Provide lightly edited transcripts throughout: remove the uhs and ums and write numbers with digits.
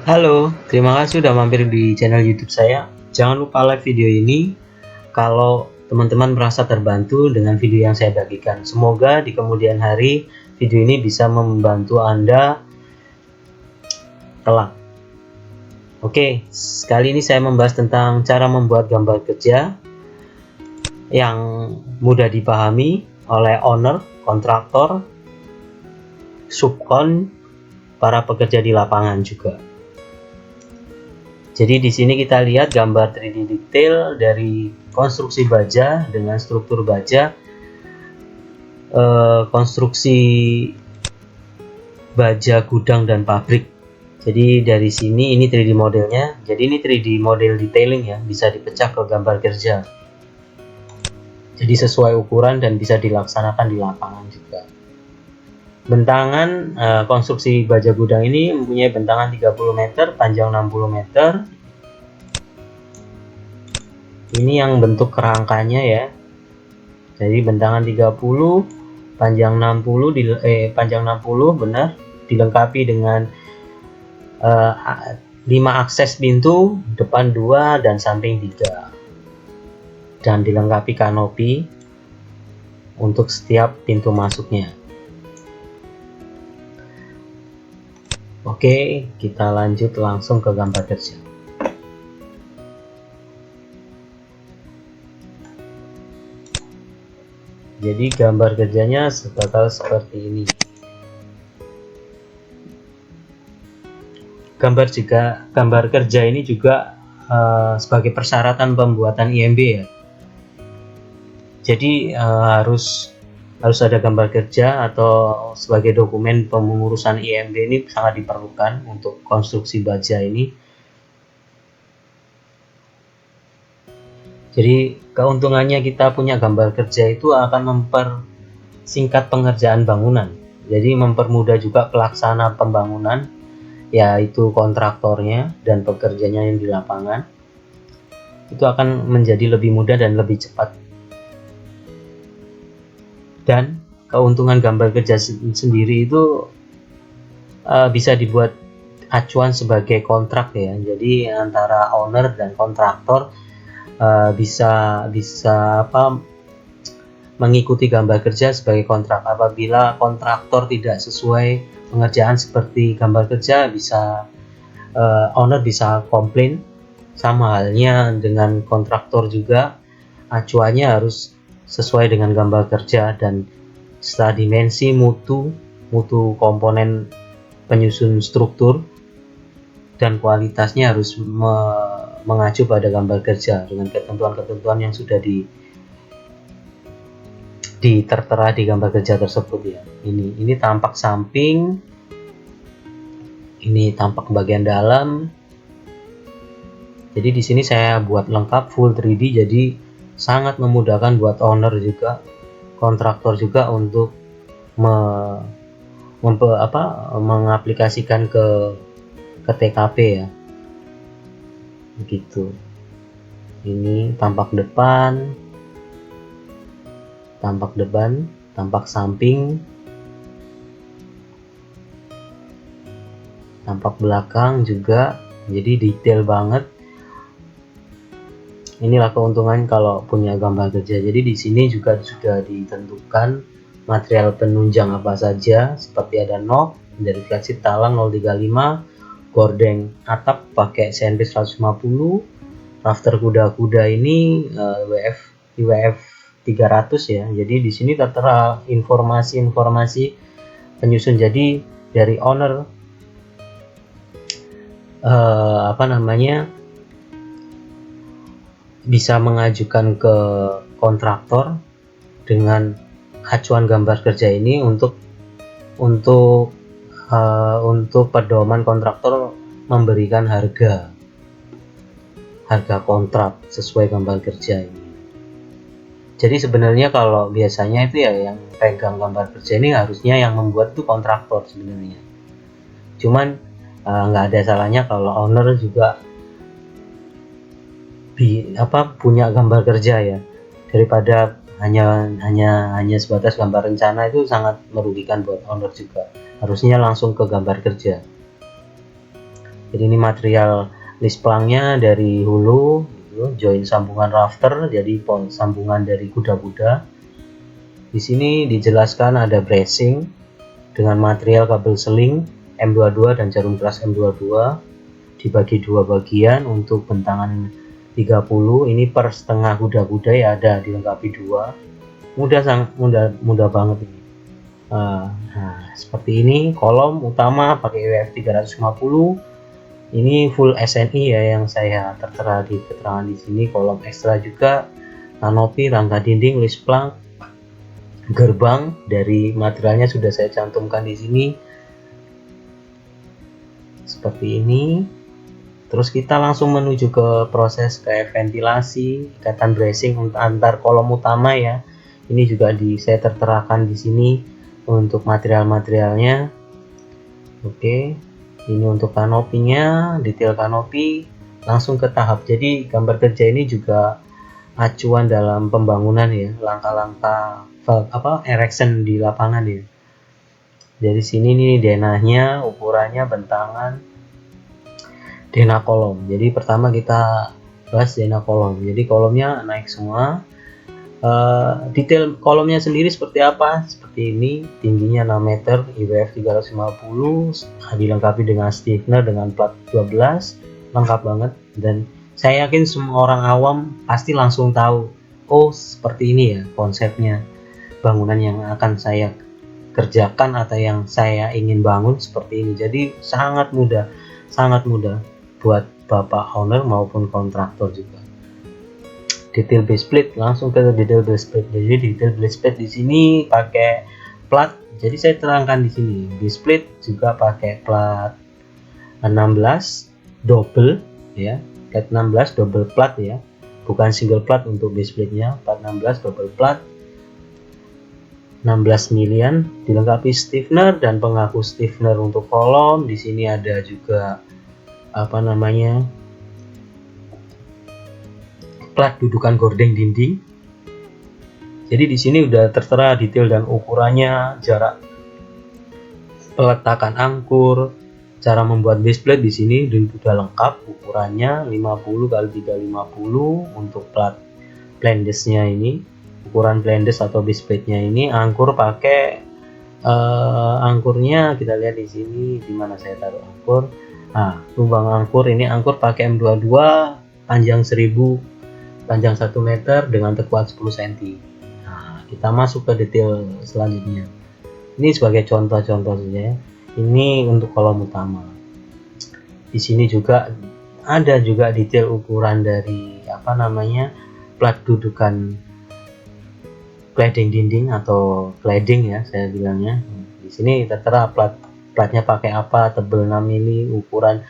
Halo, terima kasih sudah mampir di channel YouTube saya. Jangan lupa like video ini kalau teman-teman merasa terbantu dengan video yang saya bagikan. Semoga di kemudian hari video ini bisa membantu Anda kelak. Oke, kali ini saya membahas tentang cara membuat gambar kerja yang mudah dipahami oleh owner, kontraktor, subkon, para pekerja di lapangan juga. Jadi di sini kita lihat gambar 3D detail dari konstruksi baja dengan struktur baja, konstruksi baja gudang dan pabrik. Jadi dari sini ini 3D modelnya. Jadi ini 3D model detailing ya, bisa dipecah ke gambar kerja. Jadi sesuai ukuran dan bisa dilaksanakan di lapangan juga. Bentangan konstruksi baja gudang ini mempunyai bentangan 30 meter, panjang 60 meter. Ini yang bentuk kerangkanya ya. Jadi bentangan 30, panjang 60 panjang 60 benar, dilengkapi dengan 5 akses pintu, depan 2 dan samping 3. Dan dilengkapi kanopi untuk setiap pintu masuknya. Oke, kita lanjut langsung ke gambar kerja. Jadi gambar kerjanya bakal seperti ini. Gambar kerja ini juga sebagai persyaratan pembuatan IMB ya. Jadi harus ada gambar kerja atau sebagai dokumen pengurusan IMB ini sangat diperlukan untuk konstruksi baja ini. Jadi keuntungannya kita punya gambar kerja itu akan mempersingkat pengerjaan bangunan. Jadi mempermudah juga pelaksana pembangunan, yaitu kontraktornya dan pekerjanya yang di lapangan. Itu akan menjadi lebih mudah dan lebih cepat. Dan keuntungan gambar kerja sendiri itu bisa dibuat acuan sebagai kontrak ya. Jadi antara owner dan kontraktor bisa mengikuti gambar kerja sebagai kontrak. Apabila kontraktor tidak sesuai pengerjaan seperti gambar kerja, bisa owner bisa komplain. Sama halnya dengan kontraktor juga, acuannya harus sesuai dengan gambar kerja dan setelah dimensi mutu komponen penyusun struktur dan kualitasnya harus mengacu pada gambar kerja dengan ketentuan-ketentuan yang sudah tertera di gambar kerja tersebut ya. Ini tampak samping, ini tampak bagian dalam. Jadi di sini saya buat lengkap full 3D, jadi sangat memudahkan buat owner juga, kontraktor juga untuk mengaplikasikan ke TKP ya. Begitu. Ini tampak depan, tampak samping, tampak belakang juga. Jadi detail banget. Inilah keuntungan kalau punya gambar kerja. Jadi di sini juga sudah ditentukan material penunjang apa saja, seperti ada knob dari flat sheet talang 035, gordeng atap pakai CNP 150, rafter kuda-kuda ini IWF 300 ya. Jadi di sini tertera informasi penyusun. Jadi dari owner bisa mengajukan ke kontraktor dengan acuan gambar kerja ini untuk pedoman kontraktor memberikan harga kontrak sesuai gambar kerja ini. Jadi sebenarnya kalau biasanya itu ya yang pegang gambar kerja ini harusnya yang membuat itu kontraktor sebenarnya. Cuman nggak ada salahnya kalau owner juga punya gambar kerja ya, daripada hanya sebatas gambar rencana. Itu sangat merugikan buat owner juga. Harusnya langsung ke gambar kerja. Jadi ini material list plangnya dari hulu, gitu. Join sambungan rafter, jadi sambungan dari kuda-kuda. Di sini dijelaskan ada bracing dengan material kabel seling M22 dan jarum keras M22, dibagi dua bagian untuk bentangan 30. Ini per setengah kuda-kuda ya, ada dilengkapi dua. Mudah banget ini. Nah, seperti ini. Kolom utama pakai UF 350. Ini full SNI ya yang saya tertera di keterangan di sini. Kolom ekstra juga, kanopi, rangka dinding, list plank, gerbang dari materialnya sudah saya cantumkan di sini. Seperti ini. Terus kita langsung menuju ke proses kayak ventilasi, ikatan bracing antar kolom utama ya. Ini juga saya terterakan di sini untuk material-materialnya. Oke, ini untuk kanopinya, detail kanopi, langsung ke tahap. Jadi gambar kerja ini juga acuan dalam pembangunan ya, langkah-langkah erection di lapangan ya. Dari sini nih denahnya, ukurannya, bentangan, denah kolom. Jadi pertama kita bahas denah kolom. Jadi kolomnya naik semua. Detail kolomnya sendiri seperti apa? Seperti ini, tingginya 6 meter, IWF 350, dilengkapi dengan stiffener dengan plat 12, lengkap banget. Dan saya yakin semua orang awam pasti langsung tahu, oh seperti ini ya konsepnya bangunan yang akan saya kerjakan atau yang saya ingin bangun seperti ini. Jadi sangat mudah buat bapak owner maupun kontraktor juga. Detail base plate, langsung ke detail base plate. Jadi detail base plate di sini pakai plat. Jadi saya terangkan di sini. Base plate juga pakai plat 16 double ya. Plat 16 double plat ya. Bukan single plat untuk base plate-nya. Plat 16 double plat. 16 milian, dilengkapi stiffener dan pengaku stiffener untuk kolom. Di sini ada juga plat dudukan gordeng dinding. Jadi di sini udah tertera detail dan ukurannya, jarak peletakan angkur, cara membuat base plate di sini sudah lengkap. Ukurannya 50 x 350 untuk plat plandesnya ini. Ukuran plandes atau base plate-nya ini, angkur pakai angkurnya kita lihat di sini di mana saya taruh angkur. Nah, lubang angkur ini angkur pakai M22 panjang 1000, panjang 1 meter dengan tekuan 10 cm. Nah, kita masuk ke detail selanjutnya. Ini sebagai contoh-contoh saja ya. Ini untuk kolom utama. Di sini juga ada detail ukuran dari plat dudukan cladding dinding atau cladding ya saya bilangnya. Di sini tertera platnya pakai apa, tebal 6 mili, ukuran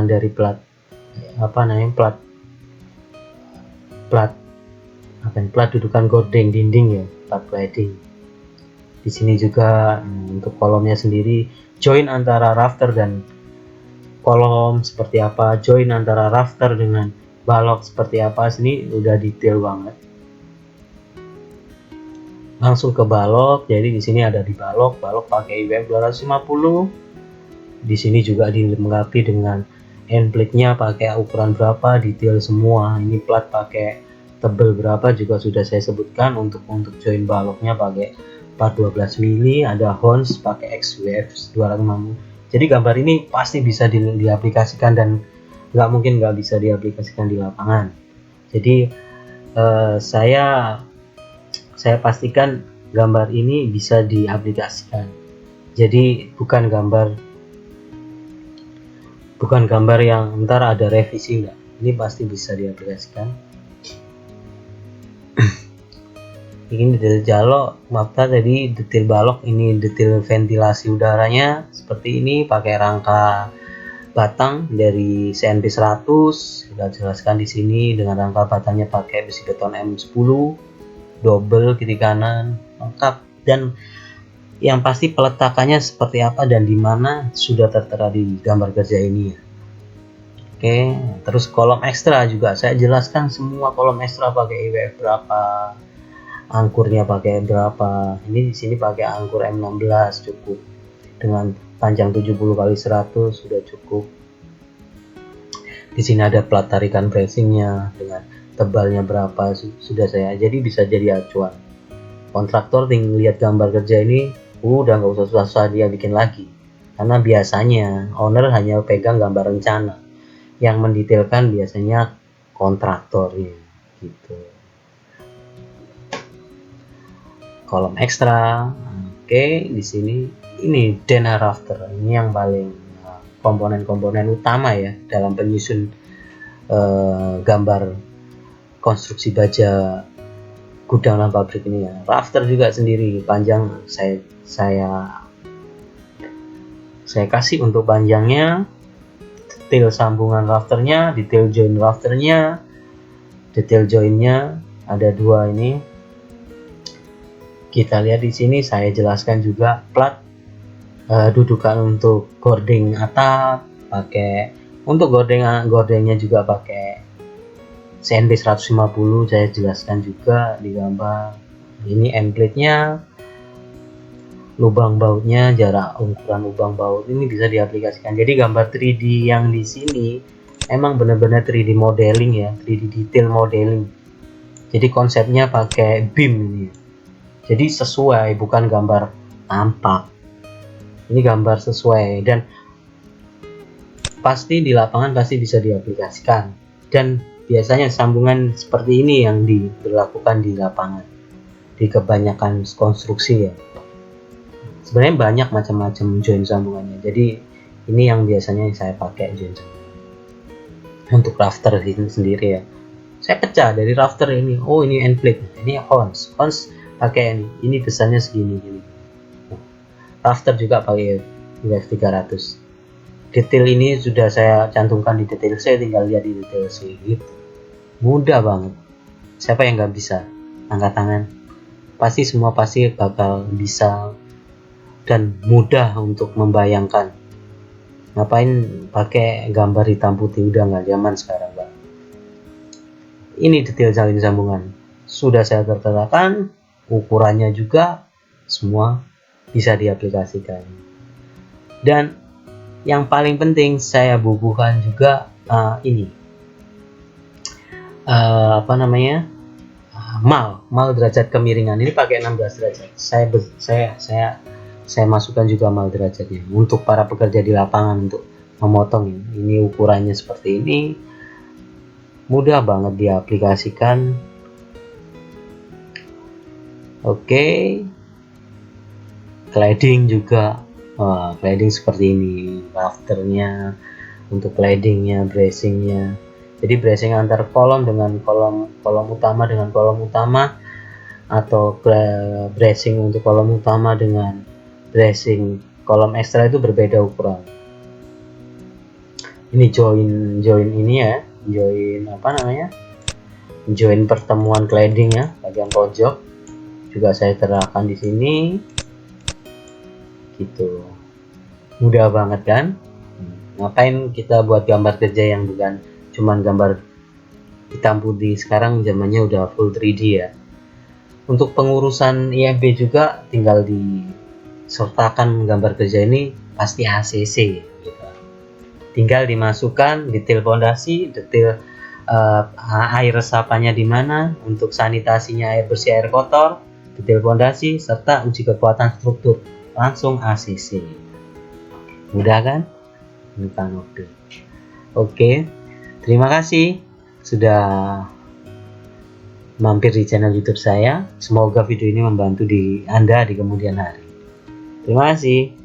dari plat dudukan gordeng dinding ya, plat cladding. Di sini juga untuk kolomnya sendiri, join antara rafter dan kolom seperti apa, join antara rafter dengan balok seperti apa. Sini udah detail banget. Langsung ke balok. Jadi di sini ada di balok pakai IWF 250. Di sini juga dilengkapi dengan end plate-nya pakai ukuran berapa, detail semua. Ini plat pakai tebel berapa juga sudah saya sebutkan. Untuk join baloknya pakai 412 mili, ada Hons pakai XWF 250. Jadi gambar ini pasti bisa diaplikasikan dan nggak mungkin nggak bisa diaplikasikan di lapangan. Jadi saya pastikan gambar ini bisa diaplikasikan. Jadi bukan gambar yang ntar ada revisi enggak. Ini pasti bisa diaplikasikan. Ini detail tadi detail balok, ini detail ventilasi udaranya seperti ini pakai rangka batang dari CNP 100. Sudah jelaskan di sini dengan rangka batangnya pakai besi beton M10 double kiri kanan, lengkap. Dan yang pasti peletakannya seperti apa dan di mana sudah tertera di gambar kerja ini ya. Oke, terus kolom ekstra juga saya jelaskan semua. Kolom ekstra pakai IWF berapa, angkurnya pakai berapa. Ini di sini pakai angkur M16 cukup dengan panjang 70 kali 100 sudah cukup. Di sini ada plat tarikan bracingnya dengan tebalnya berapa sudah saya, jadi bisa jadi acuan. Kontraktor tinggal lihat gambar kerja ini, udah nggak usah susah-susah dia bikin lagi, karena biasanya owner hanya pegang gambar rencana, yang mendetailkan biasanya kontraktornya gitu. Kolom ekstra, oke. Di sini ini Dena Rafter, ini yang paling komponen-komponen utama ya dalam penyusun gambar konstruksi baja gudang dan pabrik ini ya. Rafter juga sendiri panjang saya kasih untuk panjangnya, detail sambungan rafternya, detail join rafternya, detail joinnya ada 2 ini. Kita lihat di sini saya jelaskan juga plat dudukan untuk gording atap, pakai untuk gordengnya juga pakai CNB 150, saya jelaskan juga di gambar. Ini end plate-nya, lubang bautnya, jarak ukuran lubang baut ini bisa diaplikasikan. Jadi gambar 3D yang di sini emang benar-benar 3D modeling ya, 3D detail modeling. Jadi konsepnya pakai BIM ini. Jadi sesuai, bukan gambar tampak. Ini gambar sesuai dan pasti di lapangan pasti bisa diaplikasikan. Dan biasanya sambungan seperti ini yang diberlakukan di lapangan di kebanyakan konstruksi ya. Sebenarnya banyak macam-macam join sambungannya, jadi ini yang biasanya saya pakai join untuk rafter ini sendiri ya. Saya pecah dari rafter ini, oh ini end plate, ini hons pakai ini besarnya segini gini. Rafter juga pakai UF 300. Detail ini sudah saya cantumkan di detail C, tinggal lihat di detail C gitu. Mudah banget. Siapa yang nggak bisa? Angkat tangan. Pasti semua pasti bakal bisa dan mudah untuk membayangkan. Ngapain pakai gambar hitam putih, udah nggak zaman sekarang, Pak. Ini detail jalin sambungan. Sudah saya terterakan, ukurannya juga semua bisa diaplikasikan. Dan yang paling penting saya bubuhkan juga ini mal derajat kemiringan. Ini pakai 16 derajat. Saya masukkan juga mal derajatnya untuk para pekerja di lapangan untuk memotong. Ini ukurannya seperti ini, mudah banget diaplikasikan. Oke. Cladding juga, cladding seperti ini, rafternya untuk claddingnya, bracingnya. Jadi bracing antar kolom dengan kolom utama dengan kolom utama, atau bracing untuk kolom utama dengan bracing kolom ekstra itu berbeda ukuran. Ini join ini ya, join pertemuan cladding ya, bagian pojok juga saya terapkan di sini. Gitu, mudah banget kan? Ngapain kita buat gambar kerja yang bukan cuman gambar hitam putih, sekarang zamannya udah full 3D ya. Untuk pengurusan IMB juga tinggal disertakan gambar kerja ini pasti ACC gitu. Tinggal dimasukkan detail fondasi, detail air resapannya di mana, untuk sanitasinya air bersih air kotor, detail fondasi serta uji kekuatan struktur, langsung ACC. Mudah kan? Bukan Oke. Terima kasih sudah mampir di channel YouTube saya. Semoga video ini membantu Anda di kemudian hari. Terima kasih.